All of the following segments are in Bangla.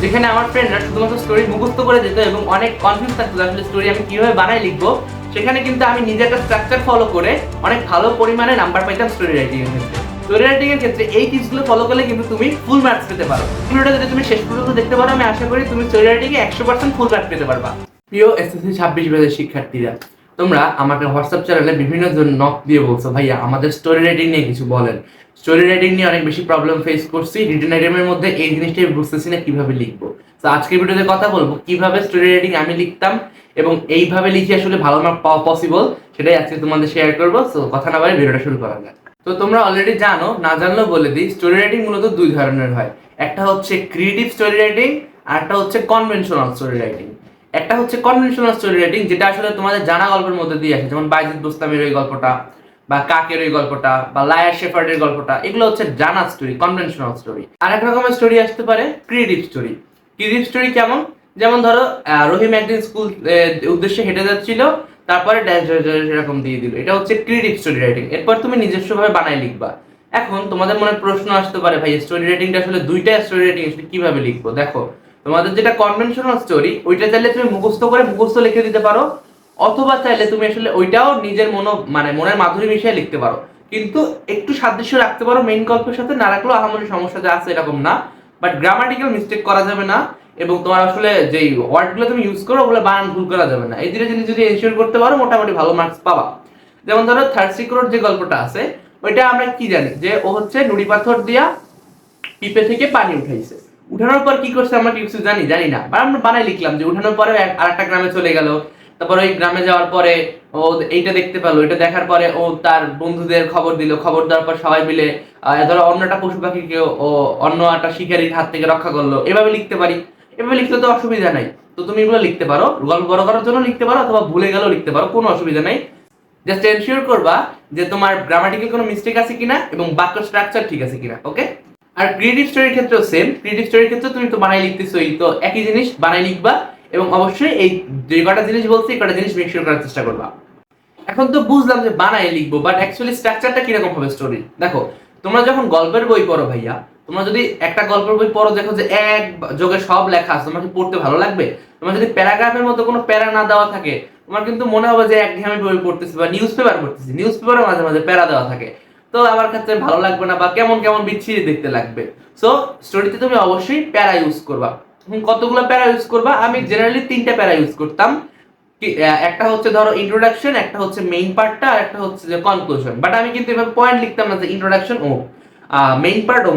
যেখানে আমার ফ্রেন্ডরা শুধুমাত্র স্টোরি মুখস্থ করে দিত এবং অনেক কনফিউজ থাকতো আসলে স্টোরি আমি কিভাবে বানাই লিখবো, সেখানে কিন্তু আমি নিজে একটা স্ট্রাকচার ফলো করে অনেক ভালো পরিমাণে নাম্বার পাইতাম স্টোরি রাইটিং এর ক্ষেত্রে। স্টোরি রাইটিং এর ক্ষেত্রে এই টিপসগুলো ফলো করলে কিন্তু তুমি ফুল মার্কস পেতে পারো। ভিডিওটা যদি তুমি শেষ পর্যন্ত দেখতে পারো, আমি আশা করি তুমি স্টোরি রাইটিং এ 100% ফুল মার্কস পেতে পারবা। প্রিয় এসএসসি 26 ব্যাচের শিক্ষার্থীরা, তোমরা আমাকে হোয়াটসঅ্যাপ চ্যানেলে বিভিন্ন জন নক দিয়ে বলছো, ভাইয়া আমাদের স্টোরি রাইটিং নিয়ে কিছু বলেন। স্টোরি রাইটিং নিয়ে অনেক বেশি প্রবলেম ফেস করছি, রিটেন আইটেমের মধ্যে এই জিনিসটাই বুঝতেছি না কিভাবে লিখবো। তো আজকের ভিডিওতে কথা বলবো কিভাবে স্টোরি রাইটিং আমি লিখতাম এবং এইভাবে লিখে আসলে ভালো মার্ক পাওয়া পসিবল, সেটাই আজকে তোমাদের শেয়ার করবো। সো কথা না বলে ভিডিওটা শুরু করা যাক। তো তোমরা অলরেডি জানো, না জানলেও বলে দিই, স্টোরি রাইটিং মূলত দুই ধরনের হয়। একটা হচ্ছে ক্রিয়েটিভ স্টোরি রাইটিং, আর একটা হচ্ছে কনভেনশনাল স্টোরি রাইটিং। একটা হচ্ছে কনভেনশনাল স্টোরি রাইটিং, যেটা আসলে তোমাদের জানা গল্পের মধ্যে দিয়ে আসে, যেমন বাইজিদ বুস্তামের ওই গল্পটা বা কাকের ওই গল্পটা বা লায়ার শেফার্ডের গল্পটা, এগুলো হচ্ছে জানা স্টোরি, কনভেনশনাল স্টোরি। আর এক রকমের স্টোরি আসতে পারে ক্রিয়েটিভ স্টোরি। ক্রিয়েটিভ স্টোরি কেমন? যেমন ধরো রহিম একদিন স্কুল উদ্দেশ্যে হেঁটে যাচ্ছিল, তারপরে ড্যাশ এরকম দিয়ে দিল, এটা হচ্ছে ক্রিয়েটিভ স্টোরি রাইটিং। এরপর তুমি নিজস্বভাবে বানায় লিখবা। এখন তোমাদের মনে প্রশ্ন আসতে পারে, ভাই স্টোরি রাইটিংটা আসলে দুইটা স্টোরি রাইটিং আসলে কিভাবে লিখবো? দেখো, তোমাদের যেটা কনভেনশনাল স্টোরি, ওইটা চাইলে তুমি মুখস্থ করে মুখস্থ লিখে দিতে পারো, অথবা চাইলে তুমি আসলে ওইটাও নিজের মনের মাধুরী মিশিয়ে লিখতে পারো, কিন্তু একটু সাদৃশ্য রাখতে পারো মেইন গল্পের সাথে, না রাখলেও আহামরি সমস্যা যে আছে এরকম না। বাট গ্রামাটিক্যাল মিস্টেক করা যাবে না, এবং তোমার আসলে যেই ওয়ার্ডগুলো তুমি ইউজ করো ওগুলো বানান ভুল করা যাবে না। এই দুটো জিনিস যদি এনশিওর করতে পারো, মোটামুটি ভালো মার্কস পাবা। যেমন ধরো থার্সি ক্রোর যে গল্পটা আছে, ওইটা আমরা কি জানি যে ও হচ্ছে নুড়ি পাথর দিয়া পিপে থেকে পানি উঠাইছে। উঠানোর পর কি করছে আমরা কিছু জানি না, বা আমরা বানাই লিখলাম যে উঠানোর পরে আরেকটা গ্রামে চলে গেল। তারপর ওই গ্রামে যাওয়ার পরে ও এইটা দেখতে পেলো, এটা দেখার পরে ও তার বন্ধুদের খবর দিল, খবর দেওয়ার পর সবাই মিলে ধরো অন্য একটা পশু পাখিকে ও অন্য একটা শিকারীর হাত থেকে রক্ষা করলো। এভাবে লিখতে পারি, এভাবে লিখতে তো অসুবিধা নাই। তো তুমি এগুলো লিখতে পারো, গল্প বড় করার জন্য লিখতে পারো, অথবা ভুলে গেলেও লিখতে পারো, কোনো অসুবিধা নাই। জাস্ট এনশিওর করবা যে তোমার গ্রামাটিক্যাল কোনো মিস্টেক আছে কিনা এবং বাক্য স্ট্রাকচার ঠিক আছে কিনা। ওকে। আর ক্রিয়েটিভ স্টোরির ক্ষেত্রেও সেম। ক্রিয়েটিভ স্টোরির ক্ষেত্রে তুমি তো বানাই লিখতেছোই, তো একই জিনিস বানাই লিখবা, এবং অবশ্যই এই যে কটা জিনিস বলছি এই কটা জিনিস মেক শিওর করার চেষ্টা করবা। এখন তো বুঝলাম যে বানাই লিখবো, বাট অ্যাকচুয়ালি স্ট্রাকচারটা কিরকম হবে স্টোরি? দেখো, তোমরা যখন গল্পের বই পড়ো ভাইয়া, তোমরা যদি একটা গল্পের বই পড়ো, দেখো যে এক যোগে সব লেখা আছে, তোমাকে পড়তে ভালো লাগবে? তোমার যদি প্যারাগ্রাফের মতো কোনো প্যারা না দেওয়া থাকে, তোমার কিন্তু মনে হবে যে একঘেয়েমি বই পড়তেছি বা নিউজ পেপার পড়তেছি। নিউজ পেপারে মাঝে মাঝে প্যারা দেওয়া থাকে, তো আমার ক্ষেত্রে ভালো লাগবে না, বা কেমন কেমন বিচ্ছিরি দেখতে লাগবে। সো স্টোরিতে তুমি অবশ্যই প্যারা ইউজ করবা। কতগুলো প্যারা ইউজ করবা? আমি জেনারেলি 3টা প্যারা ইউজ করতাম। একটা হচ্ছে ধরো ইন্ট্রোডাকশন, একটা হচ্ছে মেইন পার্টটা, আর একটা হচ্ছে যে কনক্লুশন। বাট আমি কিন্তু এভাবে পয়েন্ট লিখতাম না যে ইন্ট্রোডাকশন ও মেইন পার্ট ও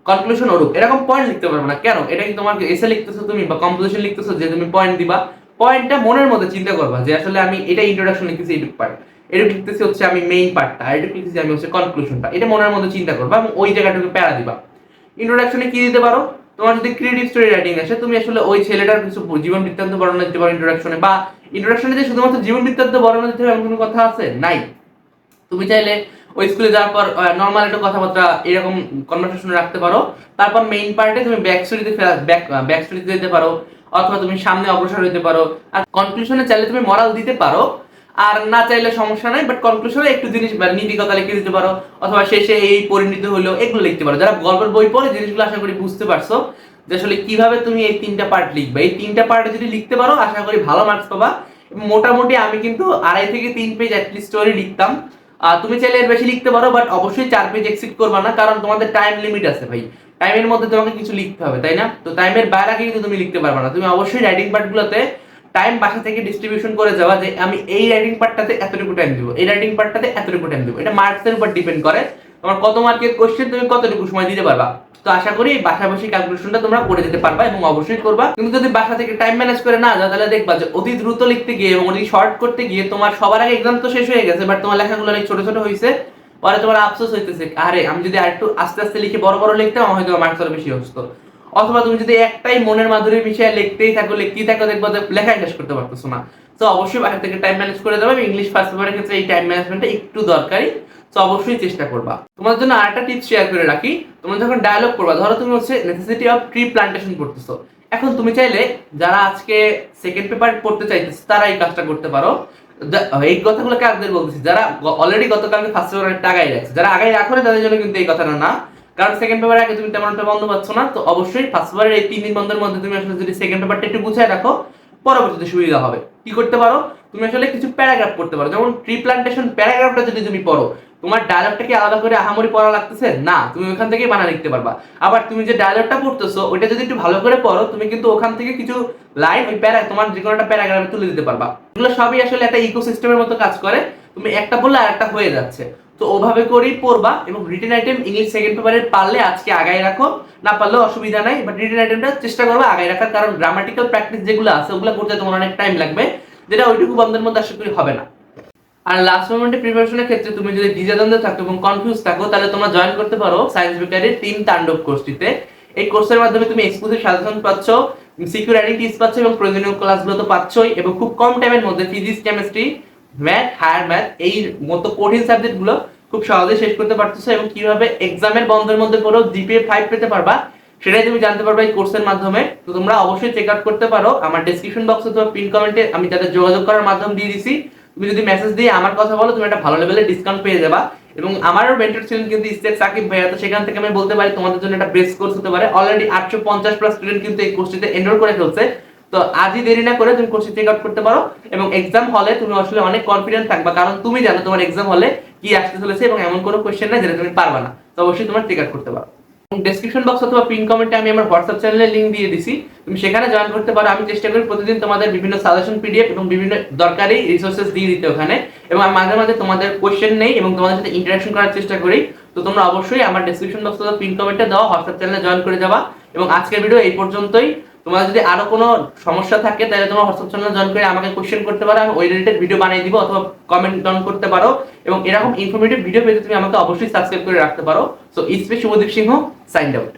কনক্লুশন ওরূপ, এরকম পয়েন্ট লিখতে পারবে না। কেন? এটা কি তোমার এসে লিখতেছো তুমি বা কম্পোজিশন লিখতেছো যে তুমি পয়েন্ট দিবা? পয়েন্টটা মনের মধ্যে চিন্তা করবা যে আসলে আমি এটা ইন্ট্রোডাকশন লিখতেছি এইটুক পার্ট, এটুকু লিখতেছি হচ্ছে আমি মেইন পার্টটা, আর এটুকু লিখতেছি আমি হচ্ছে কনক্লুশনটা। এটা মনের মধ্যে চিন্তা করবা এবং ওই জায়গাটুকু প্যারা দিবা। ইন্ট্রোডাকশনে কি দিতে পারো? তোমার যদি ক্রিয়েটিভ স্টোরি রাইটিং আসে, তুমি আসলে ওই ছেলেটার কিছু জীবন বৃত্তান্ত বর্ণনা দিতে পারো ইন্ট্রোডাকশনে। বা ইন্ট্রোডাকশনে যে শুধুমাত্র জীবন বৃত্তান্ত বর্ণনা দিতে হবে এমন কোনো কথা আছে? নাই। তুমি চাইলে ওই স্কুলে যাওয়ার পর নর্মাল একটা কথাবার্তা এরকম কনভারসেশন রাখতে পারো। তারপর মেইন পার্টে তুমি ব্যাক স্টোরিতে যেতে পারো, অথবা তুমি সামনে অগ্রসর হতে পারো। আর কনক্লুশনে চাইলে তুমি মরাল দিতে পারো, আর না চাইলে সমস্যা নাই, বাট কনক্লুশনে একটু জিনিস নীতি কথা লিখে দিতে পারো, অথবা শেষে এই পরিণত হলো, এগুলো লিখতে পারো। যারা গল্পের বই পড়ে জিনিসগুলো আশা করি বুঝতে পারছো যে আসলে কিভাবে তুমি এই 3টা পার্ট লিখবে। এই 3টা পার্টে যদি লিখতে পারো, আশা করি ভালো মার্কস পাবা। মোটামুটি আমি কিন্তু 2.5 থেকে 3 পেজ অ্যাটলিস্ট স্টোরি লিখতাম। তুমি চাইলে এর বেশি লিখতে পারো, বাট অবশ্যই 4 পেজ এক্সিড করবা না, কারণ তোমাদের টাইম লিমিট আছে ভাই। টাইমের মধ্যে তোমাকে কিছু লিখতে হবে, তাই না? তো টাইমের বাইরে কিন্তু তুমি লিখতে পারবে না। তুমি অবশ্যই রাইটিং পার্টগুলোতে টাইম বাসা থেকে ডিস্ট্রিবিউশন করে যাওয়া, যে আমি এই রাইটিং পার্টটাতে এতটুকু টাইম দিব, এই রাইটিং পার্টটাতে এতটুকু টাইম দিব। এটা মার্কসের উপর ডিপেন্ড করে, তোমার কত মার্কের কোশ্চেন তুমি কতটুকু সময় দিতে পারবা। তো আশা করি বাসায় বসে ক্যালকুলেশনটা তোমরা করে দিতে পারবা, এবং অবশ্যই করবা। কিন্তু যদি বাসা থেকে টাইম ম্যানেজ করে না যাও, তাহলে দেখবা যে অতি দ্রুত লিখতে গিয়ে এবং অতি শর্ট করতে গিয়ে তোমার সবার আগে এক্সাম তো শেষ হয়ে গেছে, বাট তোমার লেখাগুলো অনেক ছোট ছোট হয়েছে। পরে তোমার আফসোস হইতেছে, আরে আমি যদি আরেকটু আস্তে আস্তে লিখে বড় বড় লিখতাম, হয়তো মার্কস আরো বেশি হতো। অথবা তুমি যদি একটাই মনের মাধুরী মিশিয়ে লিখতেই থাকো দেখবো যে লেখাই শেষ করতে পারতেছো না। তো অবশ্যই বাইরে থেকে টাইম ম্যানেজ করে দেবে। ইংলিশ ফার্স্ট পেপারের ক্ষেত্রে এই টাইম ম্যানেজমেন্টটা একটু দরকারি, তো অবশ্যই চেষ্টা করবা। তোমার জন্য আরেকটা টিপস শেয়ার করে রাখি। তোমরা যখন ডায়লগ করবা, ধরো তুমি হচ্ছে নেসেসিটি অফ ট্রি প্লান্টেশন করতেছো, এখন তুমি চাইলে যারা আজকে সেকেন্ড পেপার পড়তে চাইতেছে তারা এই কাজটা করতে পারো। এই কথাগুলো কাদের বলতেছি? যারা অলরেডি গতকালকে ফার্স্ট পেপার একটা আগাই রাখছে। যারা আগাই রাখো না তাদের জন্য কিন্তু এই কথাটা না, কারণ সেকেন্ড পেপারের আগে তুমি তেমন একটা বন্ধ পাচ্ছ না। তো অবশ্যই ফার্স্ট পেপারের এই 3 দিন বন্ধের মধ্যে তুমি আসলে যদি সেকেন্ড পেপারটা একটু গুছিয়ে রাখো, পরবর্তীতে সুবিধা হবে। কি করতে পারো, তুমি আসলে কিছু প্যারাগ্রাফ করতে পারো। যেমন ট্রি প্লান্টেশন প্যারাগ্রাফটা যদি তুমি পড়ো, তোমার ডায়লগটা কি আলাদা করে আহামরি পড়া লাগতেছে না, তুমি ওখান থেকেই বানান লিখতে পারবা। আবার তুমি যে ডায়লগটা পড়তেছো ওইটা যদি একটু ভালো করে পড়ো, তুমি কিন্তু ওখান থেকে কিছু লাইন ওই তোমার যে কোনো একটা প্যারাগ্রাফে তুলে দিতে পারবা। এগুলো সবই আসলে একটা ইকোসিস্টেমের মতো কাজ করে, তুমি একটা বললে আরেকটা হয়ে যাচ্ছে। তো ওভাবে করেই পড়বা। এবং রিটেন আইটেম ইংলিশ সেকেন্ড পেপারের পারলে আজকে আগায় রাখো, না পারলেও অসুবিধা নাই, বাট রিটেন আইটেমটা চেষ্টা করবে আগায় রাখার, কারণ গ্রামাটিক্যাল প্র্যাকটিস যেগুলো আছে ওগুলো করতে তোমার অনেক টাইম লাগবে, যেটা ওইটুকু বন্ধের মধ্যে আশা করি হবে না। আর লাস্ট মোমেন্টে প্রিপারেশনের ক্ষেত্রে তুমি যদি দ্বিধাদ্বন্দ্বে থাকো এবং কনফিউজ থাকো, তাহলে তোমরা জয়েন করতে পারো সায়েন্স বেকারির টিম তাণ্ডব কোর্সটিতে। এই কোর্সের মাধ্যমে তুমি এক্সক্লুসিভ সাজেশন পাচ্ছ, সিকিউর রাইটিং টিপস পাচ্ছ এবং প্রয়োজনীয় ক্লাসগুলো তো পাচ্ছই, এবং খুব কম টাইমের মধ্যে physics, chemistry, math, higher math এই মতো কঠিন সাবজেক্টগুলো খুব সহজে শেষ করতে পারতেছো। এবং কিভাবে এক্সামের বন্ধের মধ্যে পড়েও জিপিএ 5 পেতে পারবা, সেটাই তুমি জানতে পারবে এই কোর্সের মাধ্যমে। তো তোমরা অবশ্যই চেক আউট করতে পারো। আমার ডেসক্রিপশন বক্সে অথবা পিন কমেন্টে আমি তাদের যোগাযোগ করার মাধ্যম দিয়ে দিছি। তুমি যদি মেসেজ দিয়ে আমার কথা বলো, তুমি একটা ভালো লেভেলের ডিসকাউন্ট পেয়ে যাবা। এবং আমারও মেন্টর ছিলেন কিন্তু ইস্তেক সাকিব ভাইয়া, তো সেখান থেকে আমি বলতে পারি তোমাদের জন্য একটা বেস্ট কোর্স হতে পারে। অলরেডি 850 প্লাস স্টুডেন্ট কিন্তু এই কোর্সটিতে এনরোল করে ফেলছে। তো আজই দেরি না করে তুমি কোর্সটি চেক আউট করতে পারো, এবং এক্সাম হলে তুমি আসলে অনেক কনফিডেন্ট থাকবা, কারণ তুমি জানো তোমার এক্সাম হলে কি আসতে চলেছে এবং এমন কোনো কোশ্চেন নাই যেটা তুমি পারবা না। তো অবশ্যই তোমার চেক আউট করতে পারো। ডেসক্রিপশন বক্স অথবা পিন কমেন্টে আমি আমার হোয়াটসঅ্যাপ চ্যানেলের লিংক দিয়ে দিছি, তুমি সেখানে জয়েন করতে পারো। আমি চেষ্টা করি প্রতিদিন তোমাদের বিভিন্ন সাজেশন পিডিএফ এবং বিভিন্ন দরকারি রিসোর্সেস দিয়ে দিতে ওখানে, এবং আমি মাঝে মাঝে তোমাদের কোশ্চেন নেই এবং তোমাদের সাথে ইন্টারাকশন করার চেষ্টা করি। তো তোমরা অবশ্যই আমার ডেসক্রিপশন বক্স অথবা পিন কমেন্টে দেওয়া হোয়াটসঅ্যাপ চ্যানেলে জয়েন করে যাবা। এবং আজকের ভিডিও এই পর্যন্তই। তোমার যদি আরো কোনো সমস্যা থাকে তাহলে তোমার হোয়াটসঅ্যাপ চ্যানেলে জয়েন করে আমাকে কোশ্চেন করতে পারো, আমি ওই রিলেটেড ভিডিও বানিয়ে দিব, অথবা কমেন্ট ডাউন করতে পারো। এবং এরকম ইনফরমেটিভ ভিডিও পেতে তুমি আমাকে অবশ্যই সাবস্ক্রাইব করে রাখতে পারো। So it's me Shubhadeep Singha, signed out.